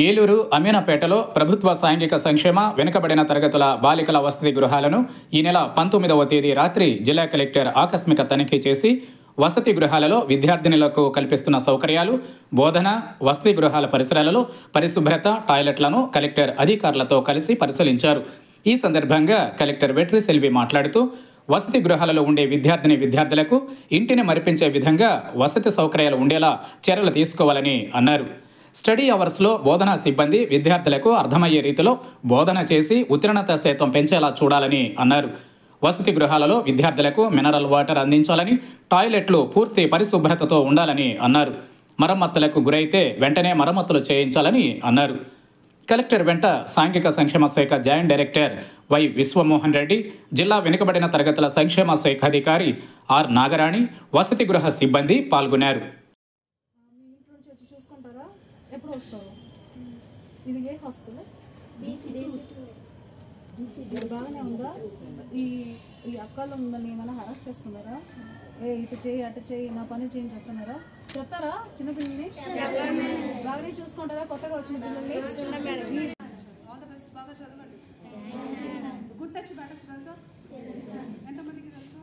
ఏలూరు అమీనాపేటలో ప్రభుత్వ సాంఘిక సంక్షేమ వెనుకబడిన తరగతుల బాలికల వసతి గృహాలను ఈ నెల 19వ తేదీ రాత్రి జిల్లా కలెక్టర్ ఆకస్మిక తనిఖీ చేసి వసతి గృహాలలో విద్యార్థినులకు కల్పిస్తున్న సౌకర్యాలు, బోధన, వసతి గృహాల పరిసరాలలో పరిశుభ్రత, టాయిలెట్లను కలెక్టర్ అధికారులతో కలిసి పరిశీలించారు. ఈ సందర్భంగా కలెక్టర్ వెట్రి సెల్వి మాట్లాడుతూ వసతి గృహాలలో ఉండే విద్యార్థులకు ఇంటిని మరిపించే విధంగా వసతి సౌకర్యాలు ఉండేలా చర్యలు తీసుకోవాలని అన్నారు. స్టడీ అవర్స్లో బోధనా సిబ్బంది విద్యార్థులకు అర్థమయ్యే రీతిలో బోధన చేసి ఉత్తీర్ణత శాతం పెంచేలా చూడాలని అన్నారు. వసతి గృహాలలో విద్యార్థులకు మినరల్ వాటర్ అందించాలని, టాయిలెట్లు పూర్తి పరిశుభ్రతతో ఉండాలని అన్నారు. మరమ్మతులకు గురైతే వెంటనే మరమ్మతులు చేయించాలని అన్నారు. కలెక్టర్ వెంట సాంఘిక సంక్షేమ శాఖ joint director why Vishwamohan Reddy, జిల్లా వెనుకబడిన తరగతుల సంక్షేమ శాఖ అధికారి ఆర్ నాగరాణి, వసతి గృహ సిబ్బంది పాల్గొన్నారు. ఎప్పుడు వస్తారు? ఇది ఏ హాస్టల్? బాగానే ఉందా? ఈ ఈ అక్కలు మిమ్మల్ని ఏమైనా హరాస్ చేస్తున్నారా? ఇటు చేయి అటు చేయి నా పని చేయని చెప్తున్నారా? చెప్తారా చిన్నపిల్లల్ని? బాగానే చూసుకుంటారా కొత్తగా వచ్చిన పిల్లల్ని? ఆల్ ద బెస్ట్, బాగా చదవండి. గుడ్ టచ్ బ్యాడ్ టచ్ తెలుసా? ఎంతమందికి తెలుసు?